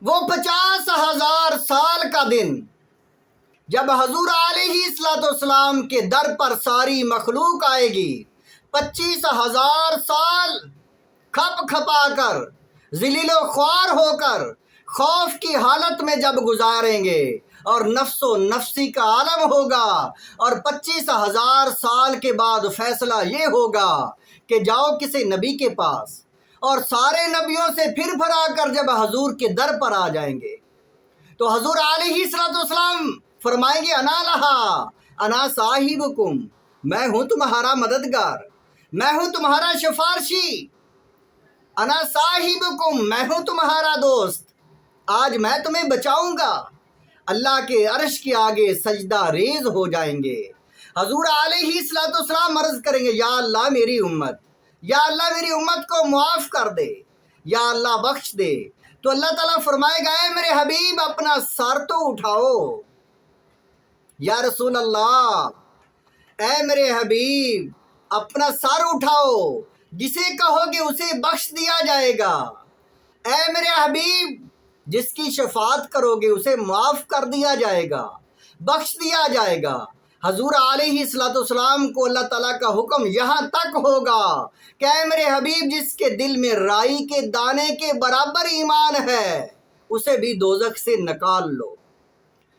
وہ 50,000 سال کا دن جب حضور علیہ السلام کے در پر ساری مخلوق آئے گی، 25,000 سال کھپ کھپا کر، ذلیل و خوار ہو کر، خوف کی حالت میں جب گزاریں گے اور نفس و نفسی کا عالم ہوگا، اور 25,000 سال کے بعد فیصلہ یہ ہوگا کہ جاؤ کسی نبی کے پاس، اور سارے نبیوں سے پھر بھرا کر جب حضور کے در پر آ جائیں گے تو حضور علیہ السلام فرمائیں گے انا لہا انا صاحبکم، میں ہوں تمہارا مددگار، میں ہوں تمہارا شفارشی، انا صاحبکم، میں ہوں تمہارا دوست، آج میں تمہیں بچاؤں گا۔ اللہ کے عرش کے آگے سجدہ ریز ہو جائیں گے۔ حضور علیہ السلام عرض کریں گے یا اللہ میری امت، یا اللہ میری امت کو معاف کر دے، یا اللہ بخش دے۔ تو اللہ تعالیٰ فرمائے گا اے میرے حبیب اپنا سر تو اٹھاؤ، یا رسول اللہ اے میرے حبیب اپنا سر اٹھاؤ، جسے کہو گے اسے بخش دیا جائے گا۔ اے میرے حبیب جس کی شفاعت کرو گے اسے معاف کر دیا جائے گا، بخش دیا جائے گا۔ حضور علیہ السلام کو اللہ تعالیٰ کا حکم یہاں تک ہوگا کہ اے میرے حبیب جس کے دل میں رائی کے دانے کے برابر ایمان ہے اسے بھی دوزخ سے نکال لو۔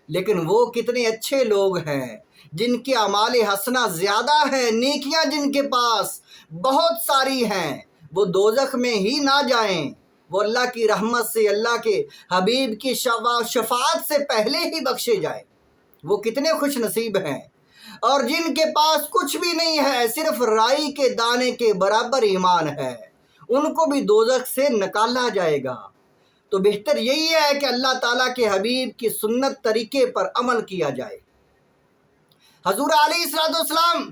لیکن وہ کتنے اچھے لوگ ہیں جن کے اعمال حسنہ زیادہ ہیں، نیکیاں جن کے پاس بہت ساری ہیں، وہ دوزخ میں ہی نہ جائیں، وہ اللہ کی رحمت سے، اللہ کے حبیب کی شفاعت سے پہلے ہی بخشے جائیں۔ وہ کتنے خوش نصیب ہیں۔ اور جن کے پاس کچھ بھی نہیں ہے، صرف رائی کے دانے کے برابر ایمان ہے، ان کو بھی دوزخ سے نکالا جائے گا۔ تو بہتر یہی ہے کہ اللہ تعالیٰ کے حبیب کی سنت طریقے پر عمل کیا جائے۔ حضور علیہ السلام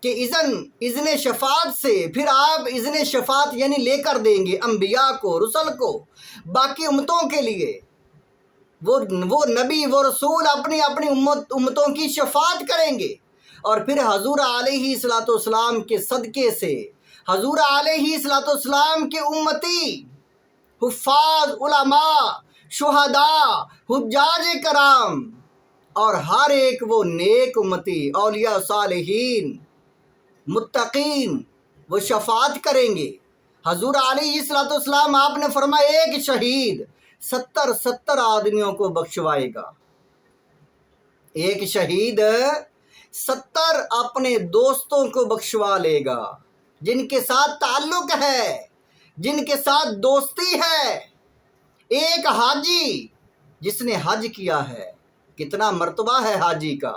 کے اذن شفاعت سے پھر آپ اذن شفاعت یعنی لے کر دیں گے انبیاء کو، رسل کو، باقی امتوں کے لیے۔ وہ نبی، وہ رسول اپنی امتوں کی شفاعت کریں گے، اور پھر حضور علیہ السلام کے صدقے سے حضور علیہ السلام کے امتی، حفاظ، علماء، شہداء، حجاج کرام اور ہر ایک وہ نیک امتی، اولیاء صالحین، متقین، وہ شفاعت کریں گے۔ حضور علیہ السلام آپ نے فرمایا ایک شہید 70 آدمیوں کو بخشوائے گا۔ ایک شہید 70 اپنے دوستوں کو بخشوا لے گا، جن کے ساتھ تعلق ہے، جن کے ساتھ دوستی ہے۔ ایک حاجی جس نے حج کیا ہے، کتنا مرتبہ ہے حاجی کا۔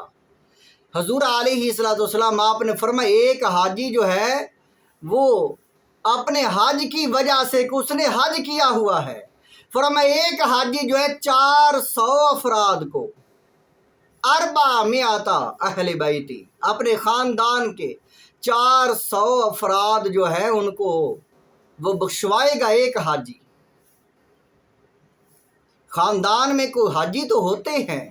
حضور علیہ السلام آپ نے فرمایا ایک حاجی جو ہے وہ اپنے حج کی وجہ سے کہ اس نے حج کیا ہوا ہے، فرمایا ایک حاجی جو ہے 400 افراد کو، 400 اہل بیتی، اپنے خاندان کے 400 افراد جو ہے ان کو وہ بخشوائے گا۔ ایک حاجی، خاندان میں کوئی حاجی تو ہوتے ہیں،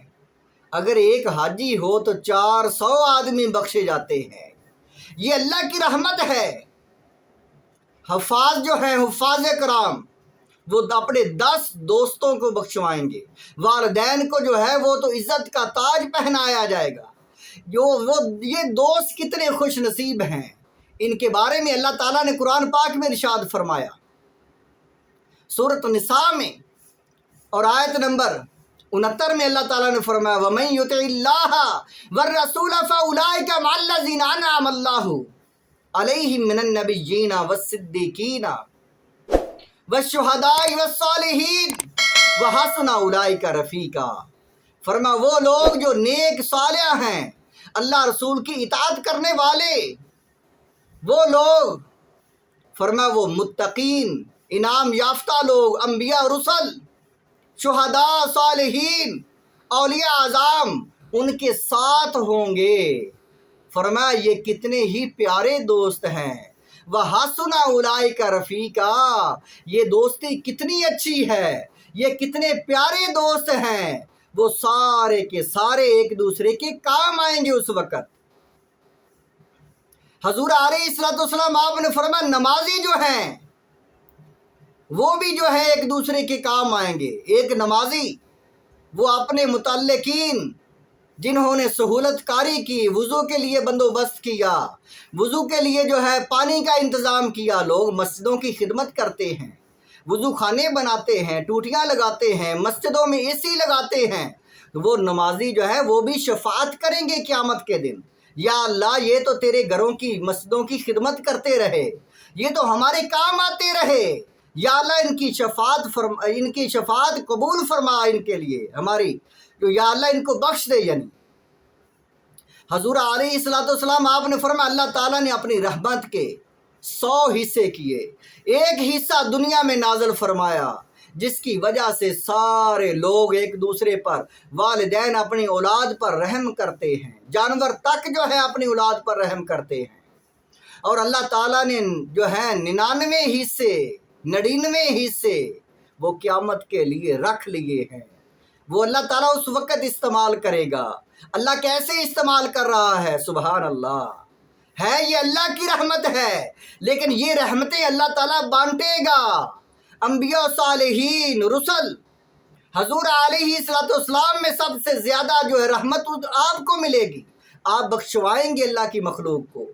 اگر ایک حاجی ہو تو 400 آدمی بخشے جاتے ہیں۔ یہ اللہ کی رحمت ہے۔ حفاظ جو ہیں، حفاظ کرام، وہ اپنے 10 دوستوں کو بخشوائیں گے۔ والدین کو جو ہے وہ تو عزت کا تاج پہنایا جائے گا۔ یہ دوست کتنے خوش نصیب ہیں، ان کے بارے میں اللہ تعالیٰ نے قرآن پاک میں ارشاد فرمایا، سورۃ النساء میں اور آیت نمبر 69 میں اللہ تعالیٰ نے فرمایا وَمَن يُطِعِ اللَّهَ وَالرَّسُولَ فَأُولَٰئِكَ مَعَ الَّذِينَ أَنْعَمَ اللَّهُ عَلَيْهِم مِّنَ النَّبِيِّينَ وَالصِّدِّيقِينَ وَالشُّهَدَاءِ وَالصَّالِحِينَ وَحَسُنَ أُولَٰئِكَ رَفِیقًا۔ فرمایا وہ لوگ جو نیک صالح ہیں، اللہ رسول کی اطاعت کرنے والے، وہ لوگ، فرمایا وہ متقین، انعام یافتہ لوگ، انبیاء، رسل، شہداء، صالحین، اولیاء اعظام ان کے ساتھ ہوں گے۔ فرمایا یہ کتنے ہی پیارے دوست ہیں۔ وَحَسُنَ أُولَٰئِكَ رَفِیقًا، یہ دوستی کتنی اچھی ہے، یہ کتنے پیارے دوست ہیں، وہ سارے کے سارے ایک دوسرے کے کام آئیں گے اس وقت۔ حضور علیہ السلام آپ نے فرمایا نمازی جو ہیں وہ بھی جو ہے ایک دوسرے کے کام آئیں گے۔ ایک نمازی وہ اپنے متعلقین جنہوں نے سہولت کاری کی، وضو کے لیے بندوبست کیا، وضو کے لیے جو ہے پانی کا انتظام کیا، لوگ مسجدوں کی خدمت کرتے ہیں، وضو خانے بناتے ہیں، ٹوٹیاں لگاتے ہیں، مسجدوں میں اے سی لگاتے ہیں، تو وہ نمازی جو ہے وہ بھی شفاعت کریں گے قیامت کے دن۔ یا اللہ یہ تو تیرے گھروں کی مسجدوں کی خدمت کرتے رہے، یہ تو ہمارے کام آتے رہے، یا اللہ ان کی شفاعت قبول فرما ان کے لیے ہماری، تو یا اللہ ان کو بخش دے۔ یعنی حضور علیہ السلام آپ نے فرمایا اللہ تعالیٰ نے اپنی رحمت کے 100 حصے کیے، ایک حصہ دنیا میں نازل فرمایا جس کی وجہ سے سارے لوگ ایک دوسرے پر، والدین اپنی اولاد پر رحم کرتے ہیں، جانور تک جو ہے اپنی اولاد پر رحم کرتے ہیں، اور اللہ تعالیٰ نے جو ہے 99 حصے وہ قیامت کے لیے رکھ لیے ہیں۔ وہ اللہ تعالیٰ اس وقت استعمال کرے گا۔ اللہ کیسے استعمال کر رہا ہے؟ سبحان اللہ ہے، یہ اللہ کی رحمت ہے، لیکن یہ رحمتیں اللہ تعالیٰ بانٹے گا۔ انبیاء، صالحین، رسل، حضور علیہ السلام میں سب سے زیادہ جو ہے رحمت آپ کو ملے گی۔ آپ بخشوائیں گے اللہ کی مخلوق کو،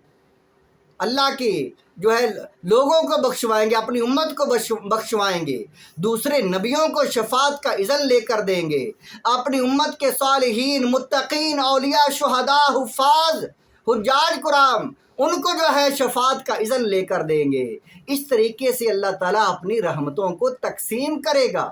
اللہ کی جو ہے لوگوں کو بخشوائیں گے، اپنی امت کو بخشوائیں گے، دوسرے نبیوں کو شفاعت کا اذن لے کر دیں گے، اپنی امت کے صالحین، متقین، اولیاء، شہداء، حفاظ، حجاج کرام، ان کو جو ہے شفاعت کا اذن لے کر دیں گے۔ اس طریقے سے اللہ تعالیٰ اپنی رحمتوں کو تقسیم کرے گا۔